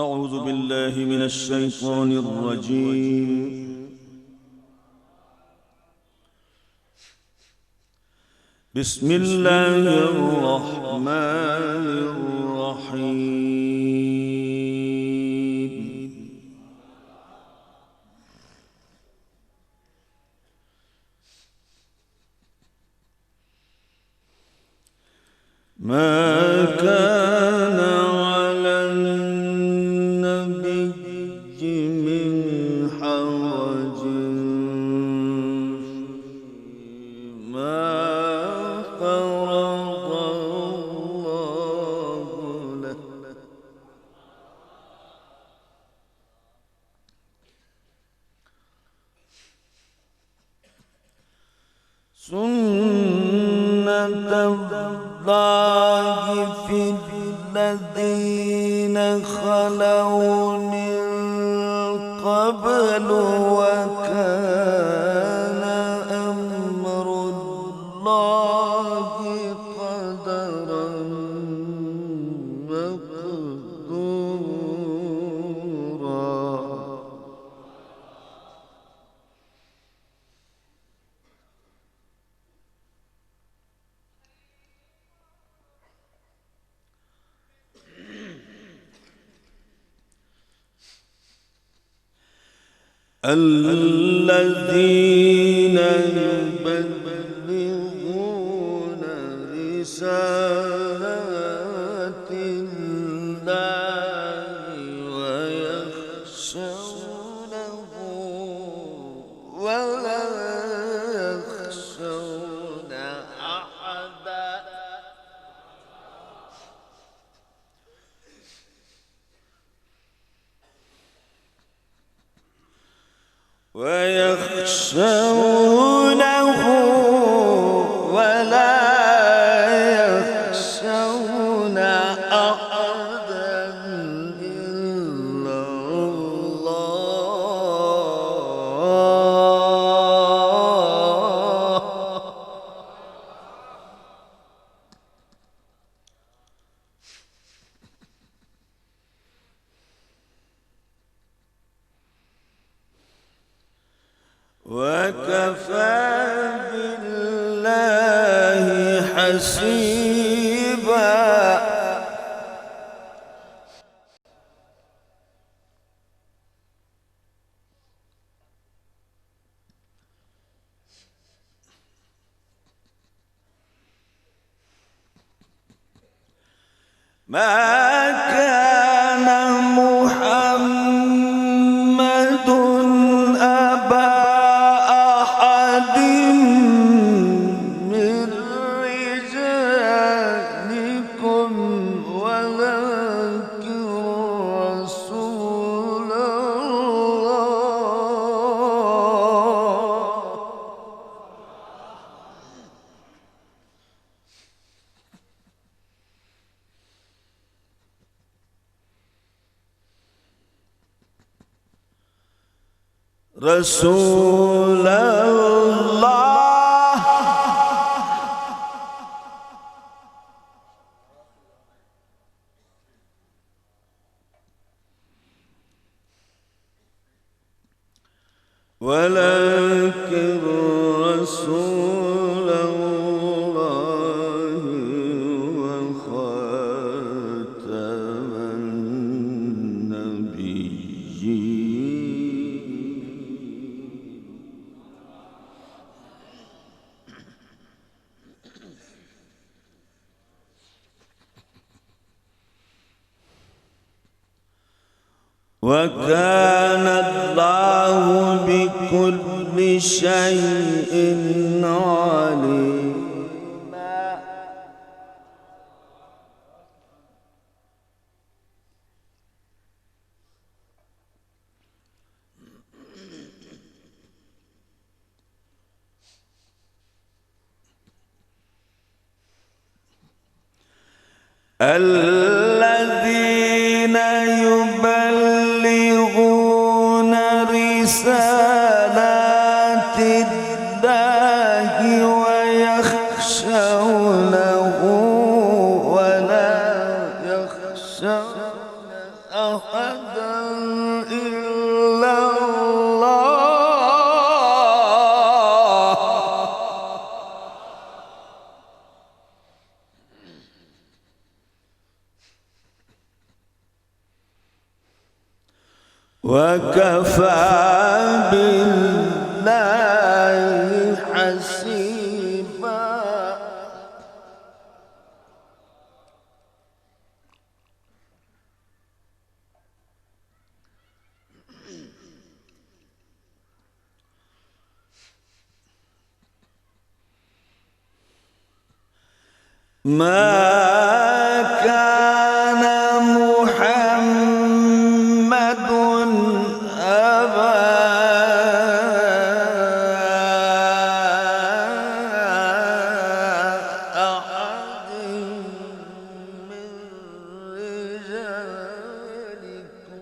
أعوذ بالله من الشيطان الرجيم. بسم الله الرحمن الرحيم. ما كان على النبي من حرج فيما فرض الله له، سنة الله في الذين خلوا من قبل، وكان أمر الله قدرا مقدورا. الذين يبلغون رسالات الله ويخشونه ولا يخشون أحدا ويخشونه ولا يخشون أحدا إلا الله. وكفى بالله حسيبا. ما كان محمد أبا أحد من رجالكم ولكن رسول الله. رسول الله ولكن رسول الله وخاتم النبيين. وكان الله بكل شيء عليما. الذين يبلغون رسالات الله ويخشونه ولا يخشون أحدا وكفى بالله حسيبا. ما كان محمد أبا أحد من رجالكم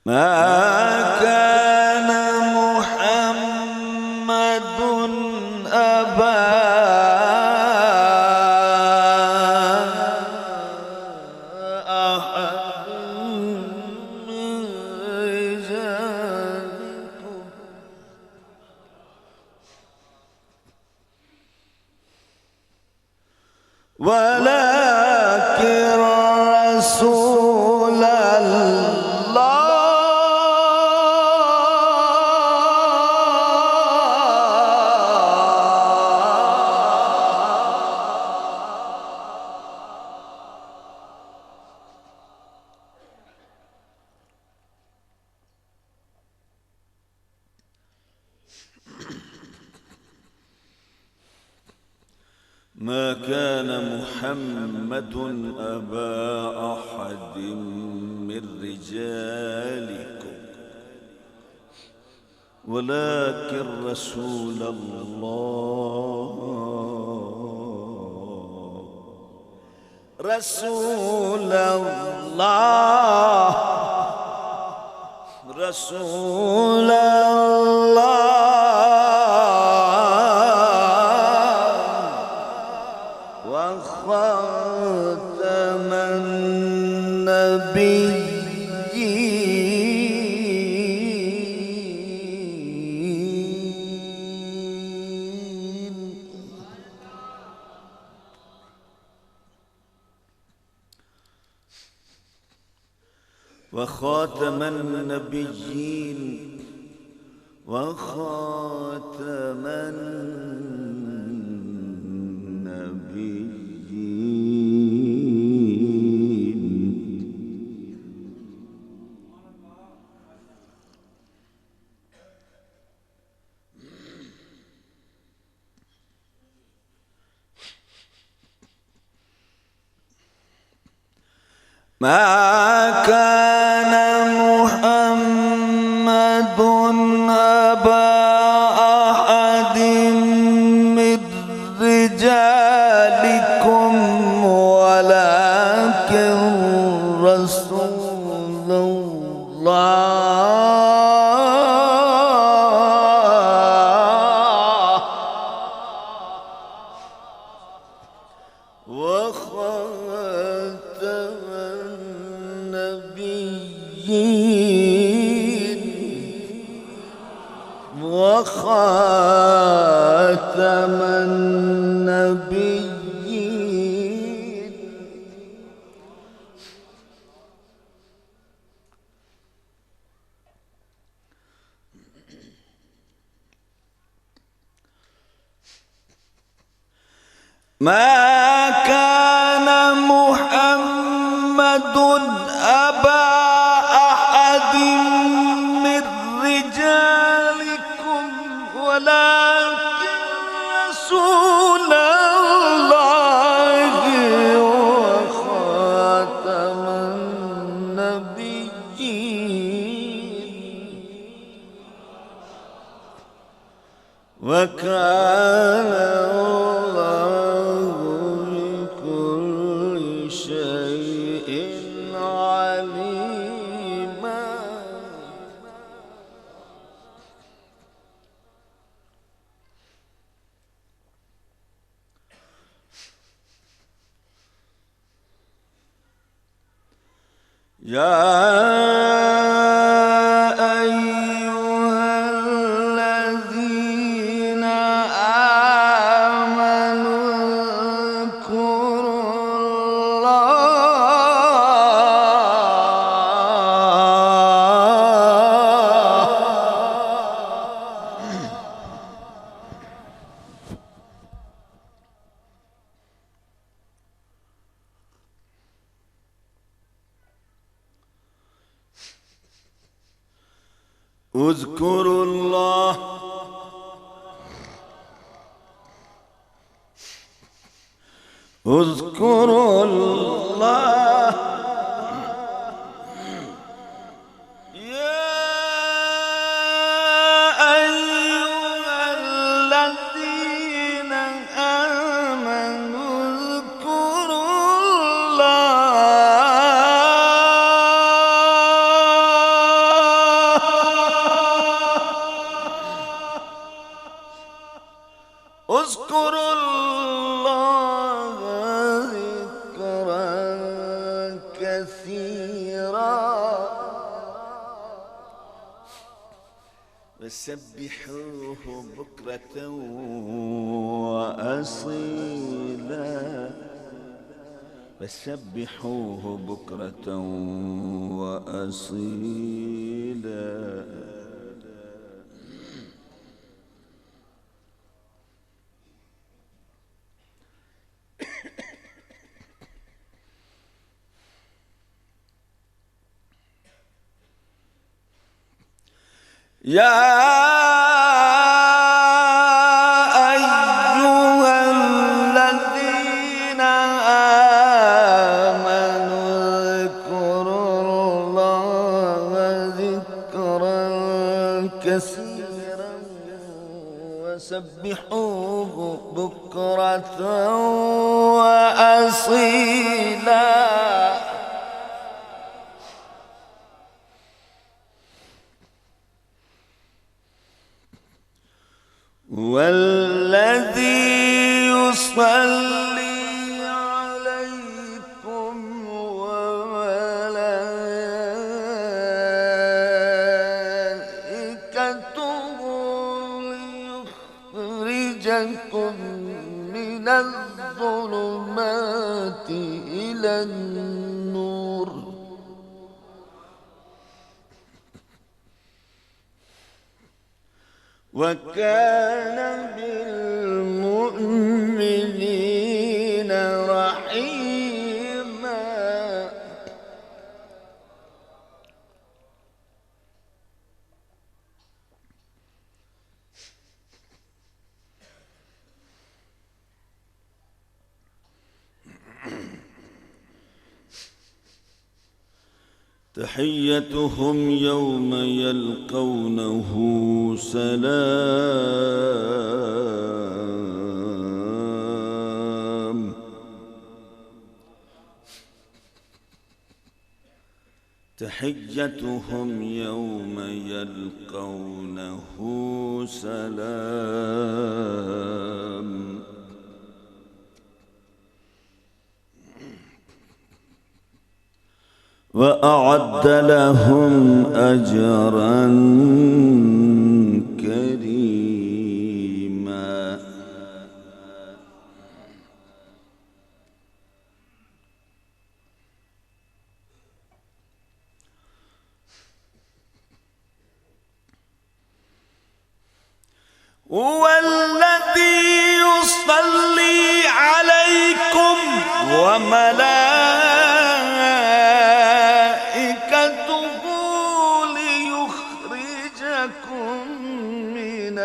ما كان محمد أبا أحد من رجالكم ولكن رسول الله ما كان محمد أبا أحد من رجالكم ولكن رسول الله رسول الله رسول الله وخاتم النبيين وخاتم النبيين وخاتم ما كان محمد أبا أحد من رجالكم ولكن رسول الله وخاتم النبيين وخاتم النبيين ما كان محمد أبا أحد من رجالكم ولكن رسول الله وخاتم النبيين وكان الله بكل شيء عليما. يا أيها اذكروا الله اذكروا الله يا أيها الذين آمنوا اذكروا اذكروا الله ذكرا كثيرا وسبحوه بكرة وأصيلا وسبحوه بكرة وأصيلا. يا أيها الذين آمنوا اذكروا الله ذكرا كثيرا وسبحوه بكرة وأصيلا. والذي يصلي عليكم وملائكته ليخرجكم من الظلمات إلى النور وكان بالمؤمنين رحيما. تحيتهم يوم يلقونه سلام تحيتهم يوم يلقونه سلام وأعد لهم أجرا كريما. هو الذي يصلي عليكم وملائكته ليخرجكم من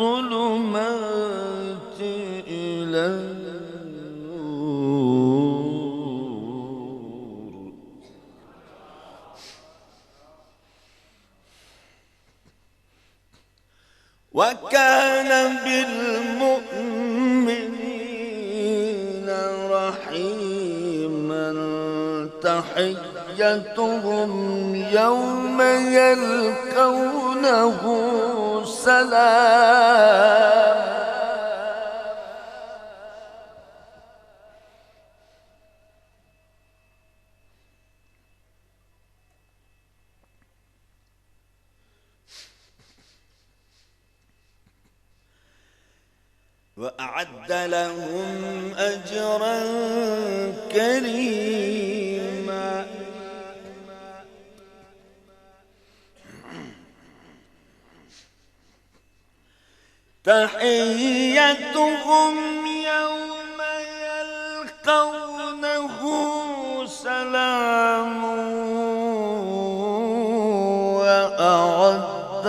الظلمات إلى النور وكان بالمؤمنين رحيما. تحيتهم يوم يلقونه سلام وأعد لهم أجرا كريما. تحيتهم يوم يلقونه سلام وأعد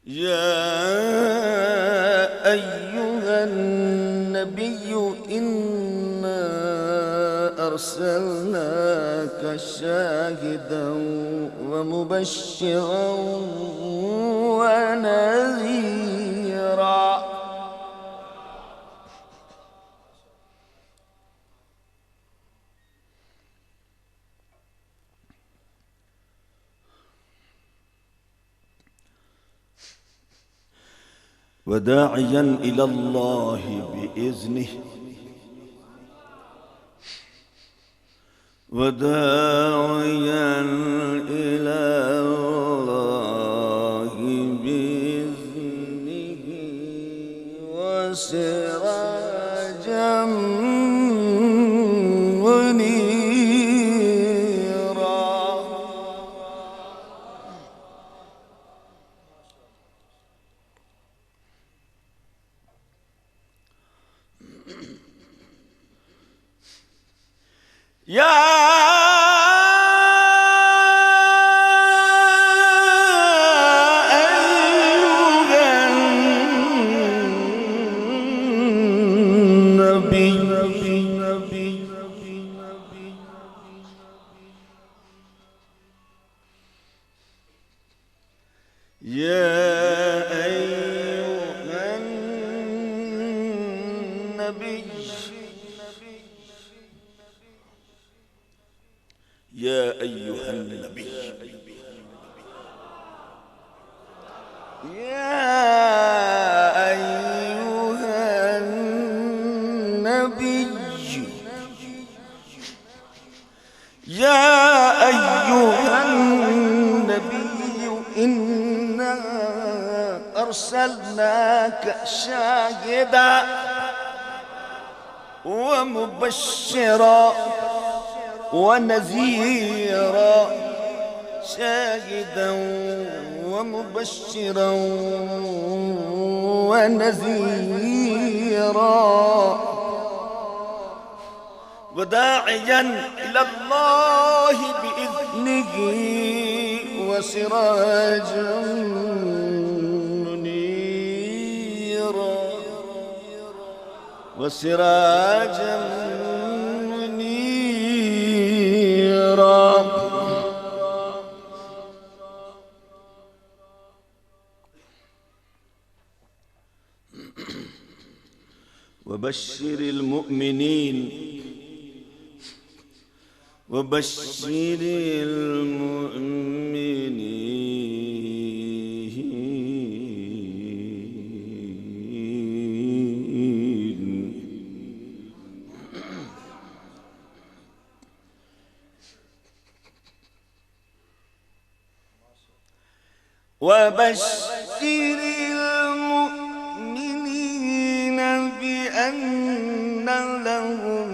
يا أيها النبي إنا أرسلناك شاهدا ومبشرا ونذيرا. وداعيا إلى الله بإذنه وداعيا إلى الله بإذنه وسراجا منيرا. يا يا أيها النبي يا أيها النبي يا أيها النبي إنا أرسلناك شاهدا ومبشرا ونذيرا. شاهدا ومبشرا ونذيرا وداعيا إلى الله بإذنه وسراجا منيرا وسراجا منيرا. وبشر المؤمنين وبشر المؤمنين وبشر المؤمنين بأن لهم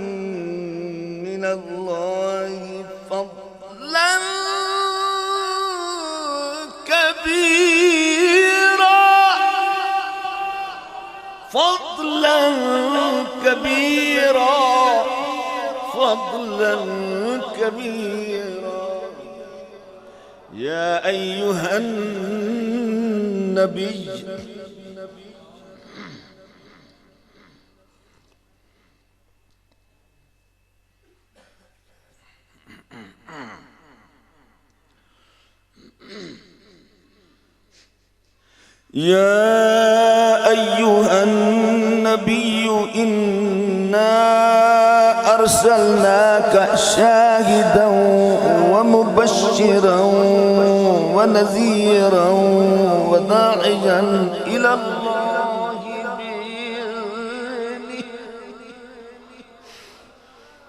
من الله فضلا كبيرا فضلا كبيرا فضلا كبيرا. يا أيها النبي يا أيها النبي إنا أرسلناك شاهدا ومبشرا ونذيرا وداعيا إلى الله بإذنه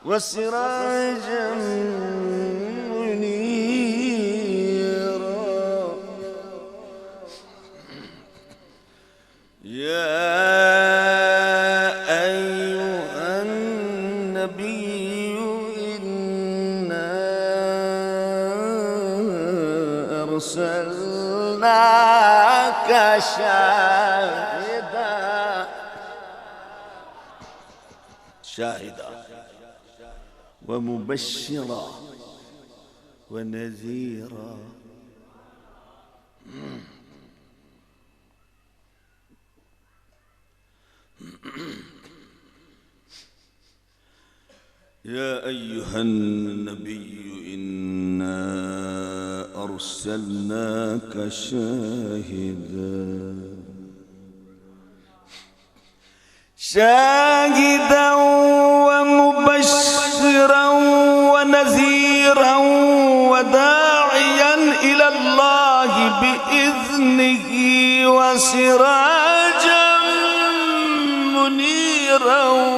وسراجا منيرا. يا أيها النبي إنا أرسلناك شاهدا ومبشرا ونذيرا يا أيها النبي إنا أرسلناك شاهدا ومبشرا ونذيرا وداعيا إلى الله بإذنه وسراجا منيرا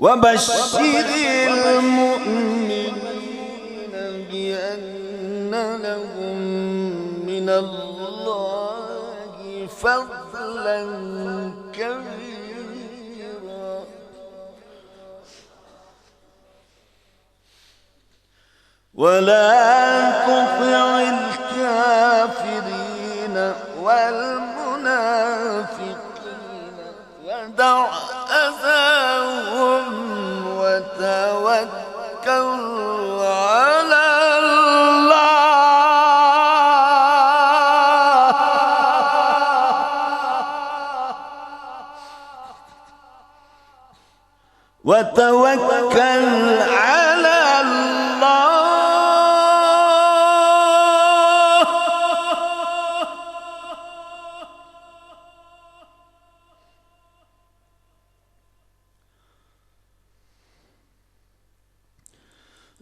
وبشر المؤمنين بأن لهم من الله فضلا كبيرا ولا تطع الكافرين والمنافقين ودع أذاهم وتوكل على وتوكل على الله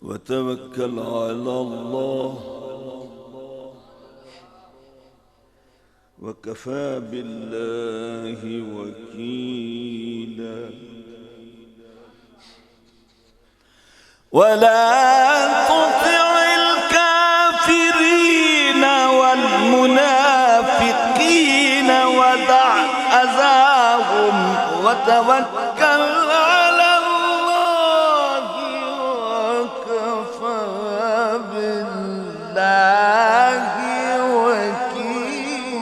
وتوكل على الله وكفى بالله وكيلا ولا تطع الكافرين والمنافقين ودع أذاهم وتوكل على الله وكفى بالله وكيلا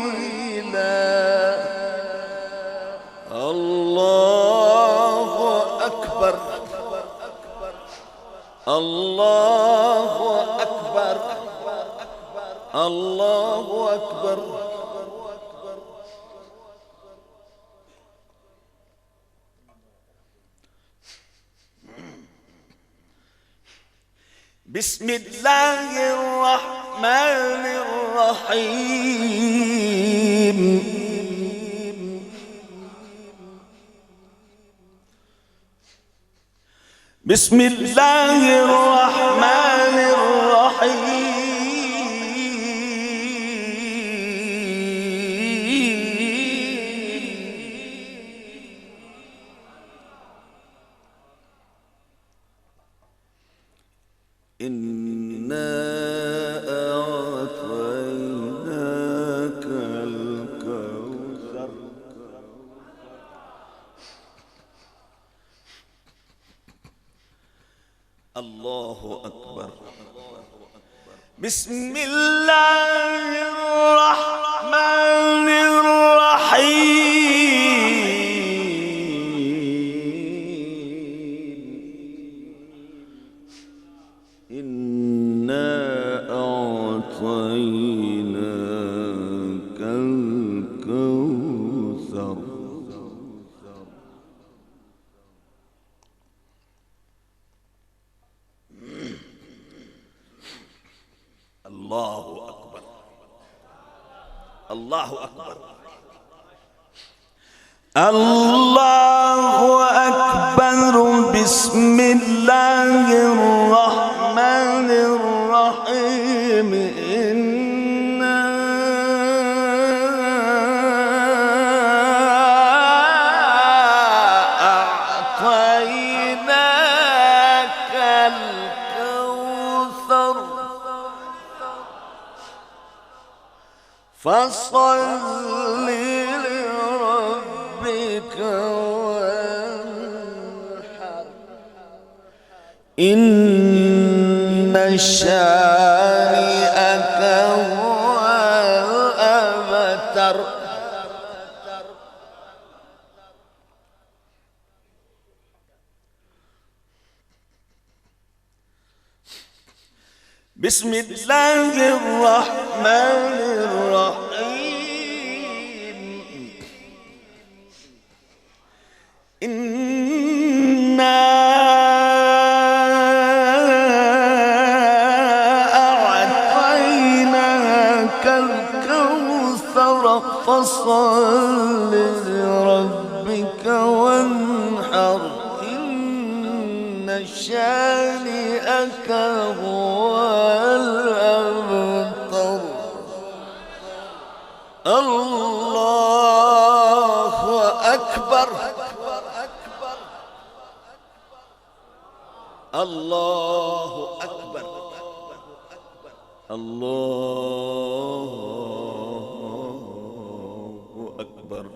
الله أكبر الله أكبر الله أكبر بسم الله الرحمن الرحيم بسم الله الرحمن الرحيم إنا أعطيناك الكوثر الله أكبر بسم الله الرحمن الرحيم إنا أعطيناك الكوثر الله أكبر الله أكبر الله أكبر بسم الله الرحمن الرحيم إنا أعطيناك الكوثر فصل لربك وانحر إن شانئك هو الأبتر بسم الله الرحمن الرحيم إنا أعطيناك الكوثر فصل لربك وانحر إن شانئك هو الأبتر الله أكبر الله أكبر الله أكبر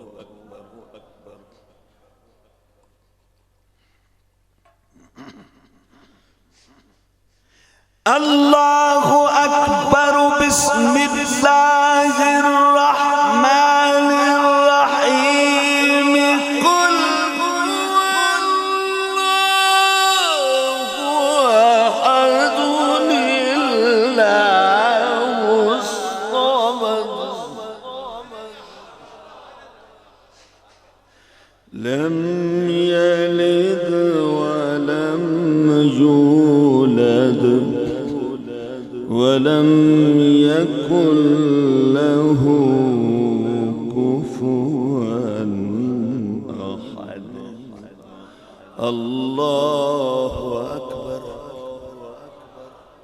الله أكبر بسم الله الرحمن الرحيم قل هو الله أحد الله الصمد لم يلد ولم يولد ولم يكن له كفوا أحد الله أكبر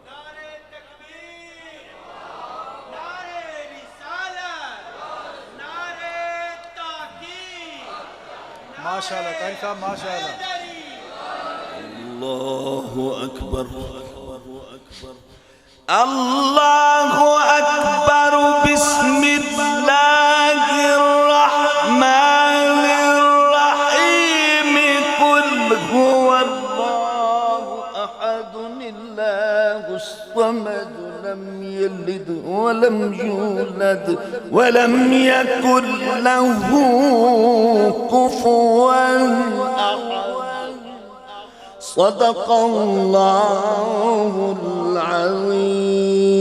نعرة تكبير نعرة رسالة نعرة تحقيق ما شاء الله تعرفها ما شاء الله الله أكبر الله أكبر بسم الله الرحمن الرحيم قل هو الله أحد الله الصمد لم يلد ولم يولد ولم يكن له كفوا أحد صدق الله العظيم